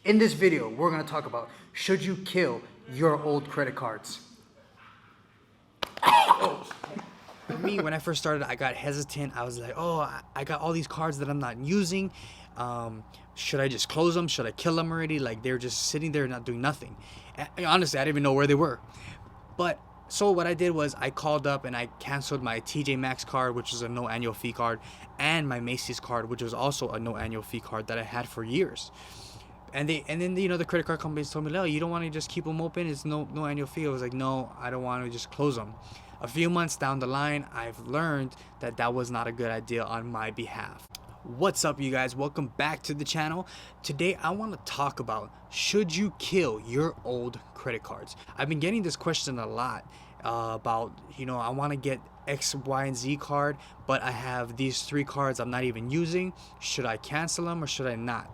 In this video, we're going to talk about, should you kill your old credit cards? For me, when I first started, I got hesitant. I was like, oh, I got all these cards that I'm not using. Should I just close them? Should I kill them already? Like, they're just sitting there not doing nothing. And honestly, I didn't even know where they were. But so what I did was I called up and I canceled my TJ Maxx card, which is a no annual fee card, and my Macy's card, which was also a no annual fee card that I had for years. And then the credit card companies told me, no, you don't want to just keep them open. It's no annual fee. I was like, no, I don't want to just close them. A few months down the line, I've learned that that was not a good idea on my behalf. What's up, you guys? Welcome back to the channel. Today I want to talk about, should you kill your old credit cards? I've been getting this question a lot about, I want to get X, Y, and Z card, but I have these 3 cards I'm not even using. Should I cancel them or should I not?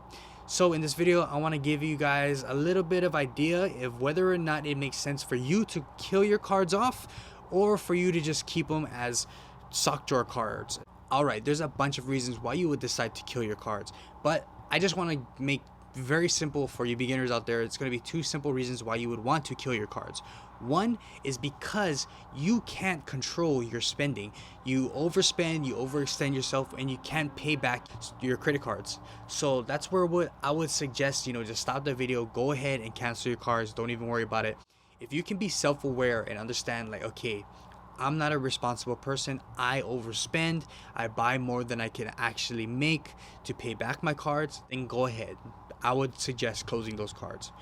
So in this video, I want to give you guys a little bit of idea of whether or not it makes sense for you to kill your cards off or for you to just keep them as sock drawer cards. Alright, there's a bunch of reasons why you would decide to kill your cards, but I just want to make very simple for you beginners out there. It's going to be 2 simple reasons why you would want to kill your cards. One is because you can't control your spending. You overspend, you overextend yourself, and you can't pay back your credit cards. So that's where what I would suggest, just stop the video, go ahead and cancel your cards. Don't even worry about it. If you can be self-aware and understand, like, okay, I'm not a responsible person. I overspend. I buy more than I can actually make to pay back my cards. Then go ahead. I would suggest closing those cards.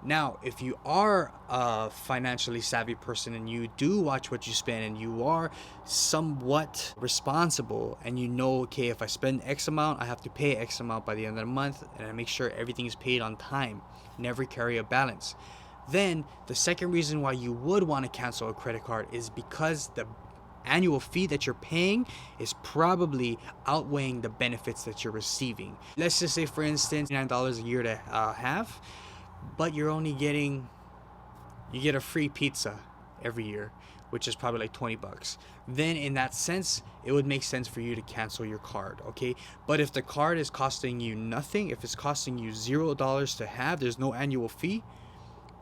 Now, if you are a financially savvy person and you do watch what you spend and you are somewhat responsible and okay, if I spend X amount, I have to pay X amount by the end of the month, and I make sure everything is paid on time, never carry a balance. Then the second reason why you would want to cancel a credit card is because the annual fee that you're paying is probably outweighing the benefits that you're receiving. Let's just say, for instance, $9 a year to have, but you're only you get a free pizza every year, which is probably like 20 bucks. Then in that sense, it would make sense for you to cancel your card, okay? But if the card is costing you nothing, if it's costing you $0 to have, there's no annual fee,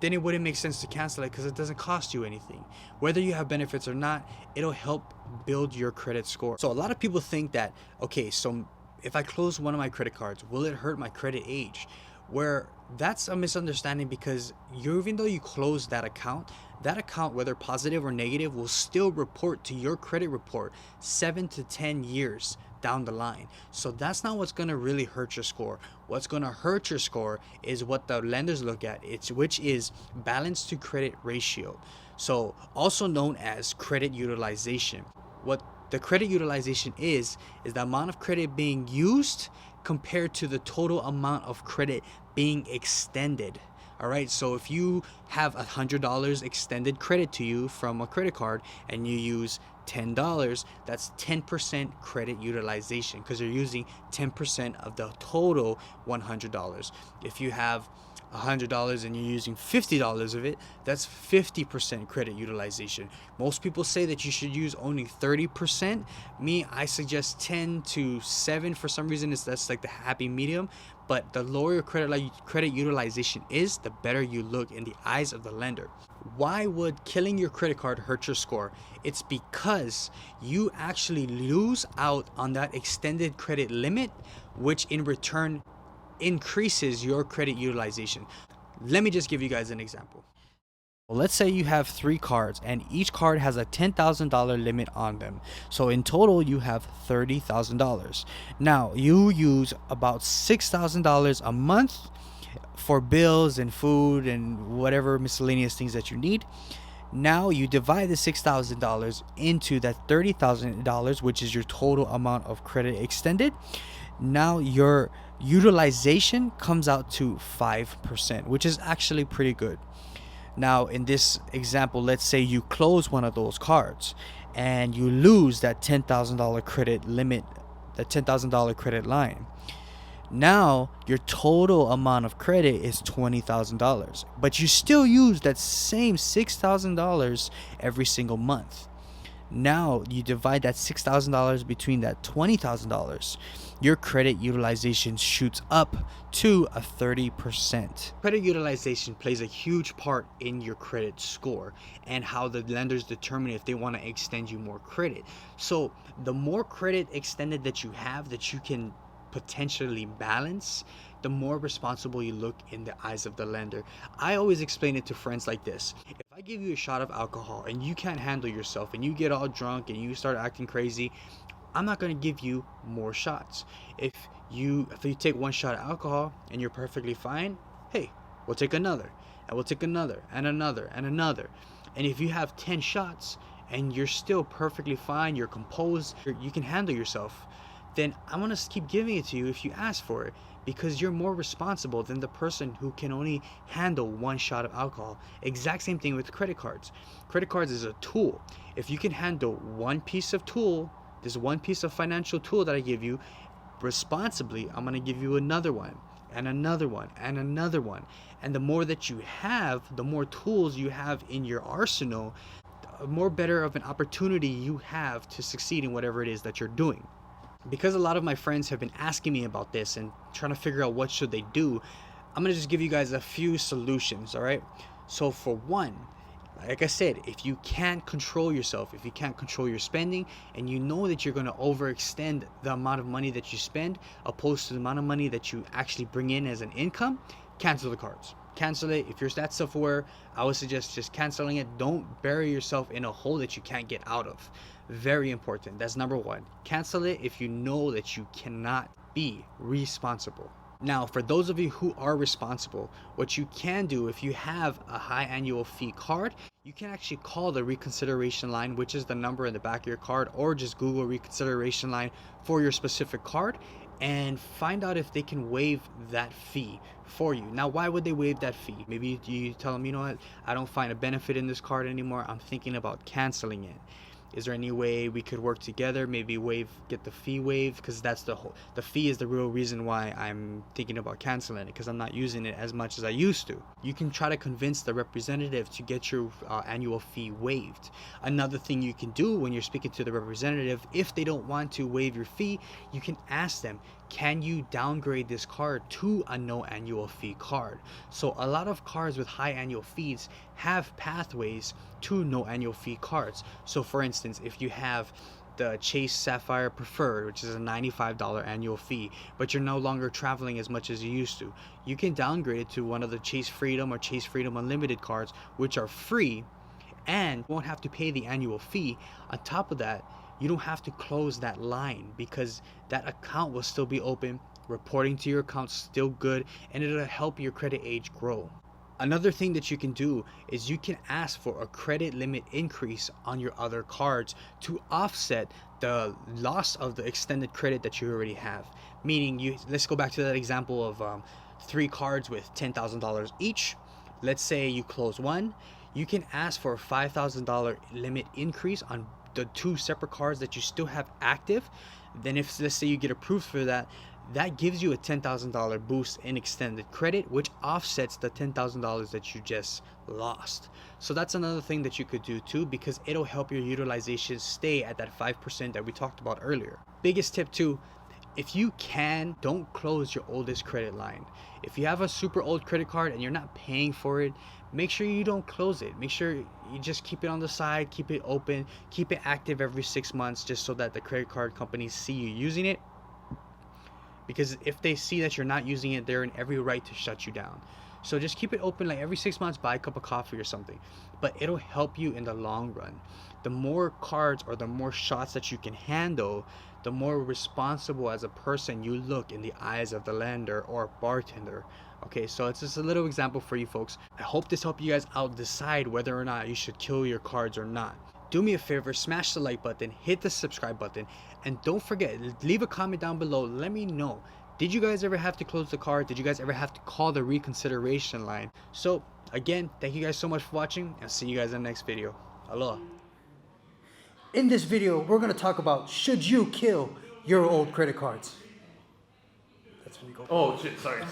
then it wouldn't make sense to cancel it because it doesn't cost you anything. Whether you have benefits or not, it'll help build your credit score. So a lot of people think that, okay, so if I close one of my credit cards, will it hurt my credit age? Where that's a misunderstanding, because even though you close that account, whether positive or negative, will still report to your credit report 7 to 10 years down the line. So that's not what's going to really hurt your score. What's going to hurt your score is what the lenders look at, which is balance to credit ratio, so also known as credit utilization. What the credit utilization is the amount of credit being used compared to the total amount of credit being extended. All right, so if you have $100 extended credit to you from a credit card and you use $10, that's 10% credit utilization, because you're using 10% of the total $100. If you have $100 and you're using $50 of it, that's 50% credit utilization. Most people say that you should use only 30%. Me, I suggest 10 to 7. For some reason, that's like the happy medium. But the lower your credit utilization is, the better you look in the eyes of the lender. Why would killing your credit card hurt your score? It's because you actually lose out on that extended credit limit, which in return increases your credit utilization. Let me just give you guys an example. Well, let's say you have 3 cards and each card has a $10,000 limit on them. So in total, you have $30,000. Now you use about $6,000 a month for bills and food and whatever miscellaneous things that you need. Now you divide the $6,000 into that $30,000, which is your total amount of credit extended. Now your utilization comes out to 5%, which is actually pretty good. Now in this example, let's say you close one of those cards and you lose that $10,000 credit limit, that $10,000 credit line. Now your total amount of credit is $20,000, but you still use that same $6,000 every single month. Now you divide that $6,000 between that $20,000. Your credit utilization shoots up to a 30%. Credit utilization plays a huge part in your credit score and how the lenders determine if they want to extend you more credit. So the more credit extended that you have that you can potentially balance, the more responsible you look in the eyes of the lender. I always explain it to friends like this. If I give you a shot of alcohol and you can't handle yourself and you get all drunk and you start acting crazy, I'm not going to give you more shots. If you take one shot of alcohol and you're perfectly fine, hey, we'll take another, and we'll take another, and another, and another. And if you have 10 shots and you're still perfectly fine, you're composed, you can handle yourself, then I'm going to keep giving it to you if you ask for it, because you're more responsible than the person who can only handle one shot of alcohol. Exact same thing with credit cards. Credit cards is a tool. If you can handle one piece of tool, this one piece of financial tool that I give you responsibly, I'm going to give you another one, and another one, and another one. And the more that you have, the more tools you have in your arsenal, the more better of an opportunity you have to succeed in whatever it is that you're doing. Because a lot of my friends have been asking me about this and trying to figure out what should they do, I'm going to just give you guys a few solutions, all right? So for one, like I said, if you can't control yourself, if you can't control your spending, and you know that you're going to overextend the amount of money that you spend opposed to the amount of money that you actually bring in as an income, cancel the cards. Cancel it. If you're that self-aware, I would suggest just canceling it. Don't bury yourself in a hole that you can't get out of. Very important. That's number one. Cancel it if you know that you cannot be responsible. Now, for those of you who are responsible, what you can do if you have a high annual fee card, you can actually call the reconsideration line, which is the number in the back of your card, or just Google reconsideration line for your specific card and find out if they can waive that fee for you. Now, why would they waive that fee? Maybe you tell them, you know what, I don't find a benefit in this card anymore. I'm thinking about canceling it. Is there any way we could work together? Maybe get the fee waived, because that's the fee is the real reason why I'm thinking about canceling it, because I'm not using it as much as I used to. You can try to convince the representative to get your annual fee waived. Another thing you can do when you're speaking to the representative, if they don't want to waive your fee, you can ask them, can you downgrade this card to a no annual fee card? So a lot of cards with high annual fees have pathways to no annual fee cards. So for instance, if you have the Chase Sapphire Preferred, which is a $95 annual fee, but you're no longer traveling as much as you used to, you can downgrade it to one of the Chase Freedom or Chase Freedom Unlimited cards, which are free and won't have to pay the annual fee. On top of that, you don't have to close that line, because that account will still be open, reporting to your account still good, and it'll help your credit age grow. Another thing that you can do is you can ask for a credit limit increase on your other cards to offset the loss of the extended credit that you already have. Meaning, let's go back to that example of 3 cards with $10,000 each. Let's say you close one, you can ask for a $5,000 limit increase on the 2 separate cards that you still have active. Then if, let's say, you get approved for that, that gives you a $10,000 boost in extended credit, which offsets the $10,000 that you just lost. So that's another thing that you could do too, because it'll help your utilization stay at that 5% that we talked about earlier. Biggest tip too, if you can, don't close your oldest credit line. If you have a super old credit card and you're not paying for it, make sure you don't close it. Make sure you just keep it on the side, keep it open, keep it active every 6 months, just so that the credit card companies see you using it. Because if they see that you're not using it, they're in every right to shut you down. So just keep it open, like every 6 months, buy a cup of coffee or something. But it'll help you in the long run. The more cards or the more shots that you can handle, the more responsible as a person you look in the eyes of the lender or bartender. Okay, so it's just a little example for you folks. I hope this helped you guys out decide whether or not you should kill your cards or not. Do me a favor, smash the like button, hit the subscribe button, and don't forget, leave a comment down below. Let me know, did you guys ever have to close the card? Did you guys ever have to call the reconsideration line? So again, thank you guys so much for watching, and see you guys in the next video. Aloha. In this video, we're going to talk about, should you kill your old credit cards? That's when you go. Oh shit, sorry.